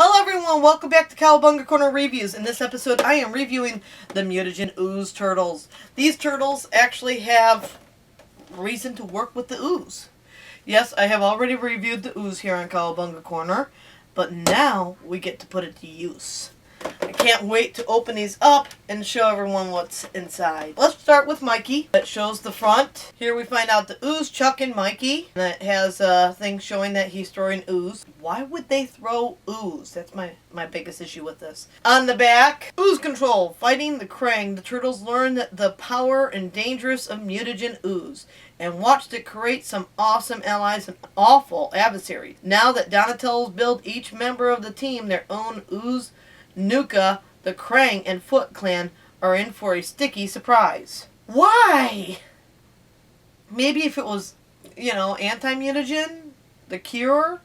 Hello everyone, welcome back to Cowabunga Corner Reviews. In this episode, I am reviewing the mutagen Ooze turtles. These turtles actually have reason to work with the Ooze. Yes, I have already reviewed the Ooze here on Cowabunga Corner, but now we get to put it to use. I can't wait to open these up and show everyone what's inside. Let's start with Mikey. It shows the front. Here we find out the Ooze, Chuck, and Mikey. And it has a thing showing that he's throwing Ooze. Why would they throw Ooze? That's my biggest issue with this. On the back, Ooze control. Fighting the Krang, the turtles learn the power and dangerous of mutagen Ooze and watched it create some awesome allies and awful adversaries. Now that Donatello's built each member of the team their own Ooze, Nuka, the Krang, and Foot Clan are in for a sticky surprise. Why? Maybe if it was, anti-mutagen, the cure,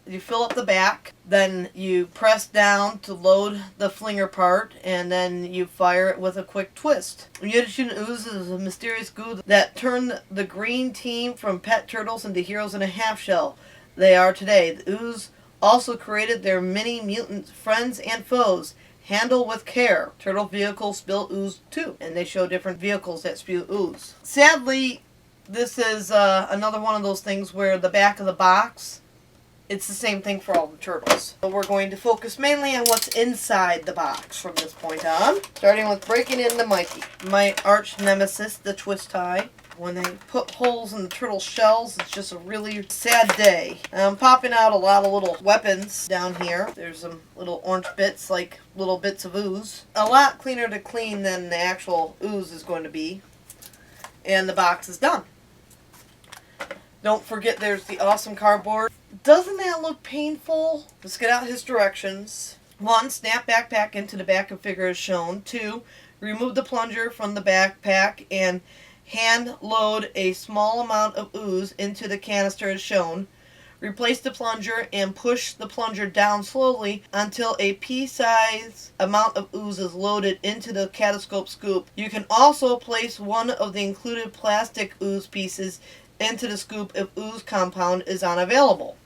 you fill up the back, then you press down to load the flinger part, and then you fire it with a quick twist. Mutagen Ooze is a mysterious goo that turned the green team from pet turtles into heroes in a half shell they are today. The Ooze also created their mini mutant friends and foes. Handle with care. Turtle vehicles spill Ooze too, and they show different vehicles that spew Ooze. Sadly, this is another one of those things where the back of the box, it's the same thing for all the turtles. So we're going to focus mainly on what's inside the box from this point on. Starting with breaking into Mikey. My arch nemesis, the twist tie. When they put holes in the turtle shells, it's just a really sad day. I'm popping out a lot of little weapons down here. There's some little orange bits, like little bits of Ooze. A lot cleaner to clean than the actual Ooze is going to be. And the box is done. Don't forget there's the awesome cardboard. Doesn't that look painful? Let's get out his directions. 1. Snap backpack into the back of figure as shown. 2. Remove the plunger from the backpack and hand load a small amount of Ooze into the canister as shown. Replace the plunger and push the plunger down slowly until a pea-sized amount of Ooze is loaded into the catoscope scoop. You can also place one of the included plastic Ooze pieces into the scoop if Ooze compound is unavailable.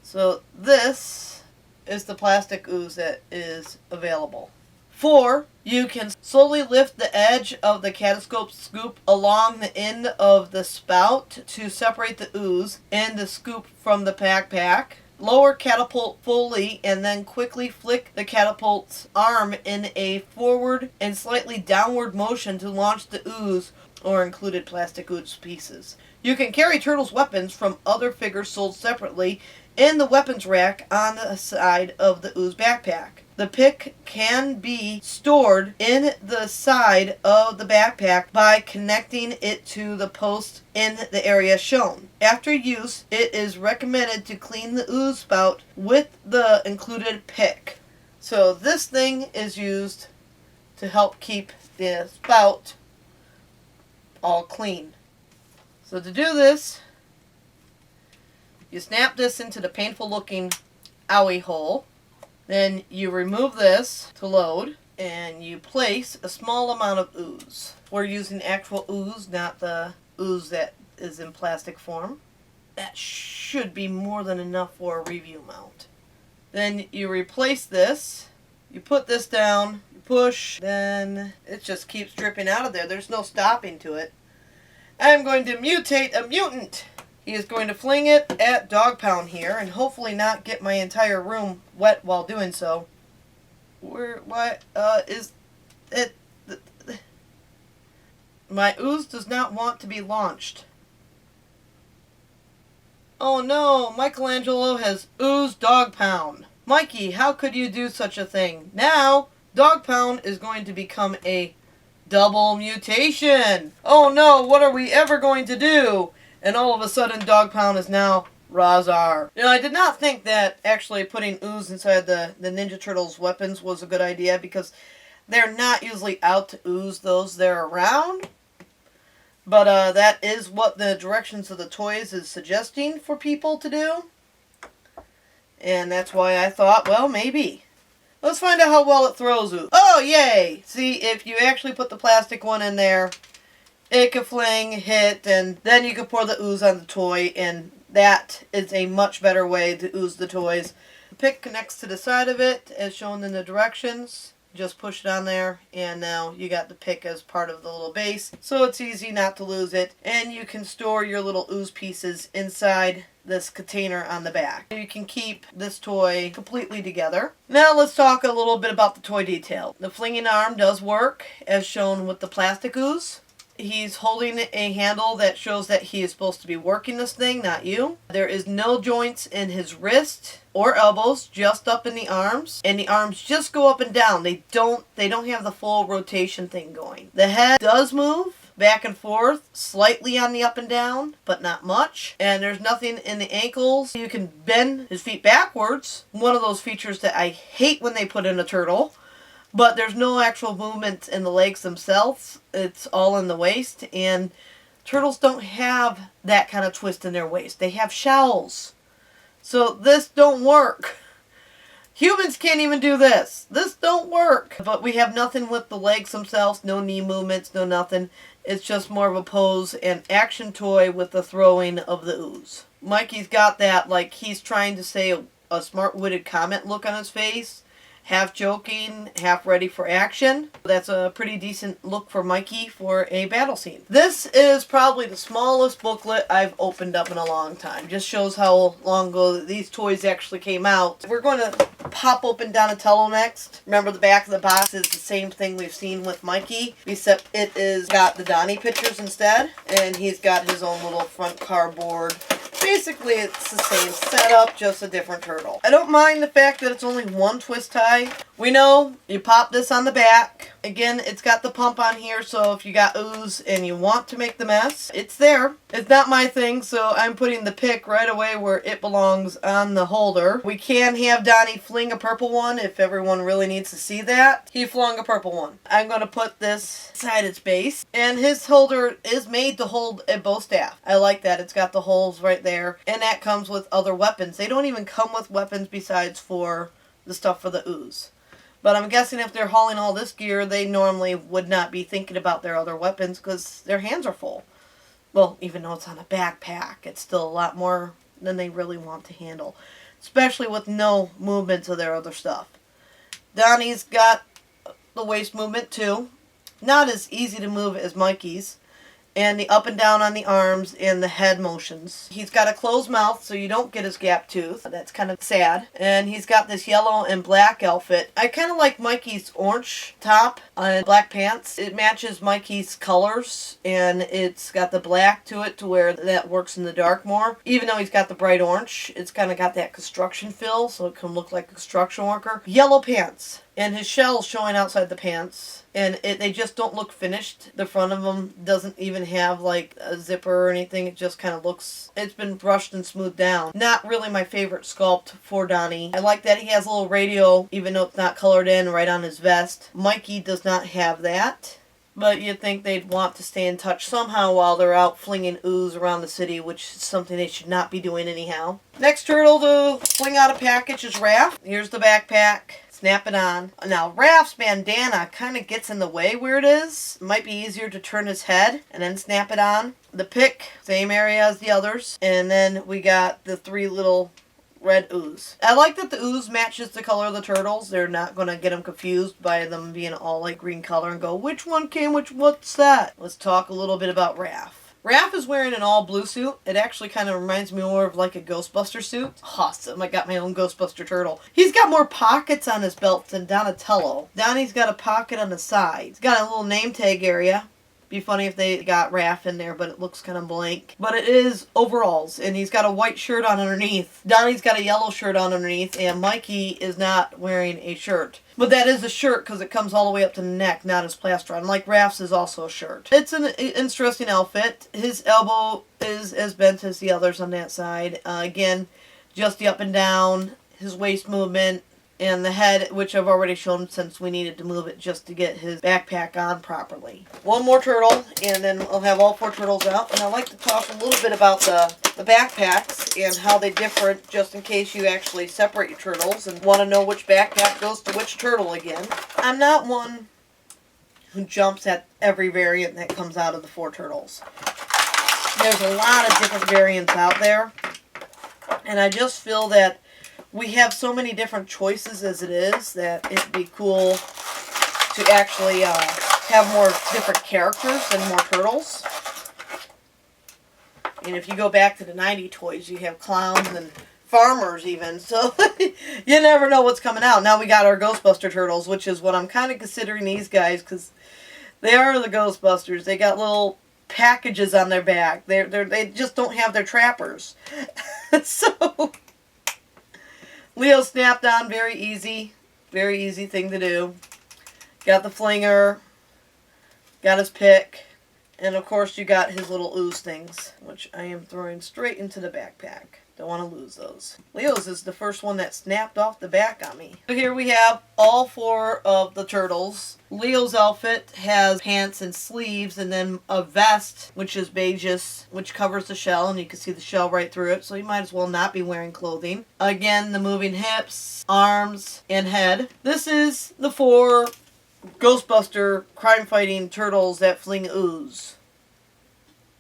So this is the plastic Ooze that is available. 4. You can slowly lift the edge of the catoscope scoop along the end of the spout to separate the Ooze in the scoop from the backpack. Lower catapult fully and then quickly flick the catapult's arm in a forward and slightly downward motion to launch the Ooze or included plastic Ooze pieces. You can carry Turtle's weapons from other figures sold separately in the weapons rack on the side of the Ooze backpack. The pick can be stored in the side of the backpack by connecting it to the post in the area shown. After use, it is recommended to clean the Ooze spout with the included pick. So this thing is used to help keep the spout all clean. So to do this, you snap this into the painful looking owie hole. Then you remove this to load, and you place a small amount of Ooze. We're using actual Ooze, not the Ooze that is in plastic form. That should be more than enough for a review mount. Then you replace this, you put this down, you push, then it just keeps dripping out of there. There's no stopping to it. I'm going to mutate a mutant. He is going to fling it at Dog Pound here and hopefully not get my entire room wet while doing so. Is it? My Ooze does not want to be launched. Oh no, Michelangelo has Ooze Dog Pound. Mikey, how could you do such a thing? Now, Dog Pound is going to become a double mutation. Oh no, what are we ever going to do? And all of a sudden, Dog Pound is now Razar. I did not think that actually putting Ooze inside the Ninja Turtles weapons was a good idea because they're not usually out to ooze those they're around. But that is what the directions of the toys is suggesting for people to do. And that's why I thought, well, maybe. Let's find out how well it throws Ooze. Oh, yay! See, if you actually put the plastic one in there, it can fling, hit, and then you can pour the Ooze on the toy, and that is a much better way to ooze the toys. The pick connects to the side of it as shown in the directions. Just push it on there, and now you got the pick as part of the little base, so it's easy not to lose it. And you can store your little ooze pieces inside this container on the back. You can keep this toy completely together. Now let's talk a little bit about the toy detail. The flinging arm does work as shown with the plastic ooze. He's holding a handle that shows that he is supposed to be working this thing, not you. There is no joints in his wrist or elbows, just up in the arms. And the arms just go up and down. They don't have the full rotation thing going. The head does move back and forth, slightly on the up and down, but not much. And there's nothing in the ankles. You can bend his feet backwards. One of those features that I hate when they put in a turtle. But there's no actual movement in the legs themselves. It's all in the waist. And turtles don't have that kind of twist in their waist. They have shells. So this don't work. Humans can't even do this. This don't work. But we have nothing with the legs themselves. No knee movements, no nothing. It's just more of a pose and action toy with the throwing of the ooze. Mikey's got that, like he's trying to say a smart-witted comment look on his face. Half joking, half ready for action. That's a pretty decent look for Mikey for a battle scene. This is probably the smallest booklet I've opened up in a long time. Just shows how long ago these toys actually came out. We're going to pop open Donatello next. Remember, the back of the box is the same thing we've seen with Mikey, except it is got the Donnie pictures instead, and he's got his own little front cardboard. Basically, it's the same setup, just a different turtle. I don't mind the fact that it's only one twist tie. We know you pop this on the back. Again, it's got the pump on here, so if you got ooze and you want to make the mess, it's there. It's not my thing, so I'm putting the pick right away where it belongs on the holder. We can have Donnie fling a purple one if everyone really needs to see that. He flung a purple one. I'm going to put this inside its base, and his holder is made to hold a bow staff. I like that. It's got the holes right there, and that comes with other weapons. They don't even come with weapons besides for the stuff for the ooze. But I'm guessing if they're hauling all this gear, they normally would not be thinking about their other weapons because their hands are full. Well, even though it's on a backpack, it's still a lot more than they really want to handle. Especially with no movements of their other stuff. Donnie's got the waist movement too. Not as easy to move as Mikey's. And the up and down on the arms and the head motions. He's got a closed mouth so you don't get his gap tooth. That's kind of sad. And he's got this yellow and black outfit. I kind of like Mikey's orange top and black pants. It matches Mikey's colors, and it's got the black to it to where that works in the dark more. Even though he's got the bright orange, it's kind of got that construction feel, so it can look like a construction worker. Yellow pants. And his shell's showing outside the pants. And they just don't look finished. The front of them doesn't even have like a zipper or anything. It just kind of looks, it's been brushed and smoothed down. Not really my favorite sculpt for Donnie. I like that he has a little radio, even though it's not colored in, right on his vest. Mikey does not have that. But you'd think they'd want to stay in touch somehow while they're out flinging ooze around the city, which is something they should not be doing anyhow. Next turtle to fling out a package is Raph. Here's the backpack. Snap it on. Now, Raph's bandana kind of gets in the way where it is. It might be easier to turn his head and then snap it on. The pick, same area as the others. And then we got the three little red ooze. I like that the ooze matches the color of the turtles. They're not going to get them confused by them being all like green color and go, which one came, what's that? Let's talk a little bit about Raph. Raph is wearing an all blue suit. It actually kind of reminds me more of like a Ghostbuster suit. Awesome. I got my own Ghostbuster turtle. He's got more pockets on his belt than Donatello. Donnie's got a pocket on the side. He's got a little name tag area. Be funny if they got Raph in there, but it looks kind of blank. But it is overalls, and he's got a white shirt on underneath. Donnie's got a yellow shirt on underneath, and Mikey is not wearing a shirt. But that is a shirt because it comes all the way up to the neck, not his plastron. Like Raph's is also a shirt. It's an interesting outfit. His elbow is as bent as the others on that side. Again, just the up and down, his waist movement, and the head, which I've already shown since we needed to move it just to get his backpack on properly. One more turtle, and then I'll have all four turtles out. And I'd like to talk a little bit about the backpacks and how they differ, just in case you actually separate your turtles and want to know which backpack goes to which turtle again. I'm not one who jumps at every variant that comes out of the four turtles. There's a lot of different variants out there, and I just feel that we have so many different choices as it is that it'd be cool to actually have more different characters and more turtles. And if you go back to the 90s toys, you have clowns and farmers even. So you never know what's coming out. Now we got our Ghostbuster turtles, which is what I'm kind of considering these guys because they are the Ghostbusters. They got little packages on their back. They just don't have their trappers. So Leo snapped on, very easy thing to do. Got the flinger, got his pick, and of course you got his little ooze things, which I am throwing straight into the backpack. Don't want to lose those. Leo's is the first one that snapped off the back on me. So here we have all 4 of the turtles. Leo's outfit has pants and sleeves and then a vest, which is beigeous, which covers the shell, and you can see the shell right through it, so you might as well not be wearing clothing. Again, the moving hips, arms, and head. This is the 4 Ghostbuster crime-fighting turtles that fling ooze.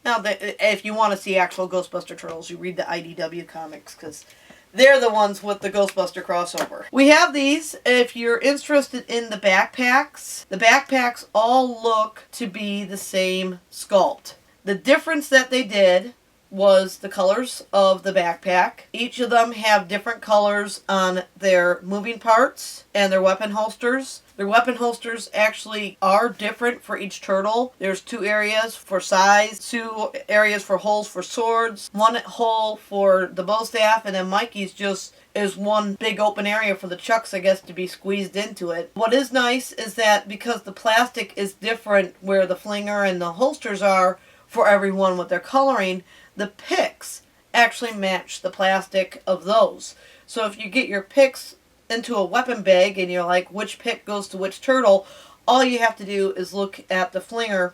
Now, if you want to see actual Ghostbuster turtles, you read the IDW comics, because they're the ones with the Ghostbuster crossover. We have these. If you're interested in the backpacks all look to be the same sculpt. The difference that they did was the colors of the backpack. Each of them have different colors on their moving parts and their weapon holsters. Their weapon holsters actually are different for each turtle. There's 2 areas for size, 2 areas for holes for swords, 1 hole for the bow staff, and then Mikey's just is one big open area for the chucks, I guess, to be squeezed into it. What is nice is that because the plastic is different where the flinger and the holsters are for everyone with their coloring, the picks actually match the plastic of those. So if you get your picks into a weapon bag and you're like, which pick goes to which turtle, all you have to do is look at the flinger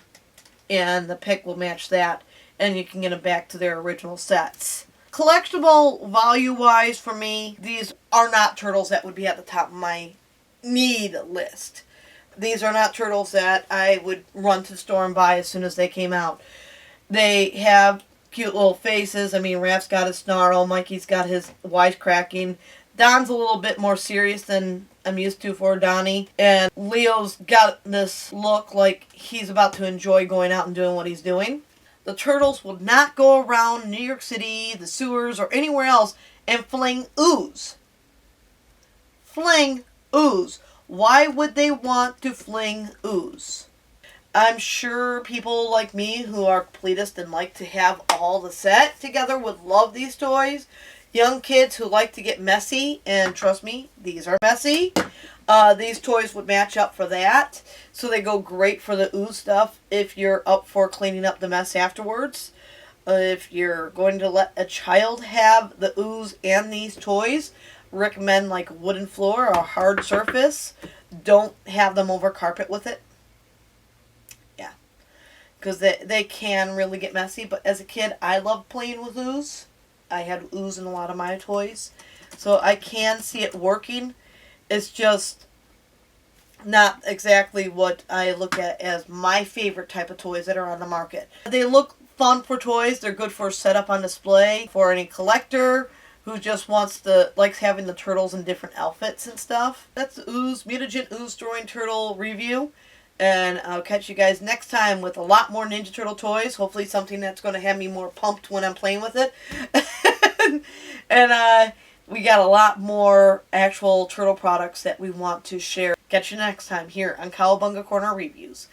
and the pick will match that, and you can get them back to their original sets. Collectible value-wise for me, these are not turtles that would be at the top of my need list. These are not turtles that I would run to the store and buy as soon as they came out. They have cute little faces. I mean, Raph's got his snarl, Mikey's got his wisecracking. Don's a little bit more serious than I'm used to for Donnie. And Leo's got this look like he's about to enjoy going out and doing what he's doing. The turtles would not go around New York City, the sewers, or anywhere else and fling ooze. Fling ooze. Why would they want to fling ooze? I'm sure people like me who are completists and like to have all the set together would love these toys. Young kids who like to get messy, and trust me, these are messy. These toys would match up for that. So they go great for the ooze stuff if you're up for cleaning up the mess afterwards. If you're going to let a child have the ooze and these toys, recommend like wooden floor or a hard surface. Don't have them over carpet with it. Yeah. Because they can really get messy. But as a kid, I loved playing with ooze. I had ooze in a lot of my toys. So I can see it working. It's just not exactly what I look at as my favorite type of toys that are on the market. They look fun for toys. They're good for setup on display for any collector who just likes having the turtles in different outfits and stuff. That's the Ooze, Mutagen Ooze Throwing Turtle review. And I'll catch you guys next time with a lot more Ninja Turtle toys. Hopefully something that's going to have me more pumped when I'm playing with it. And we got a lot more actual turtle products that we want to share. Catch you next time here on Cowabunga Corner Reviews.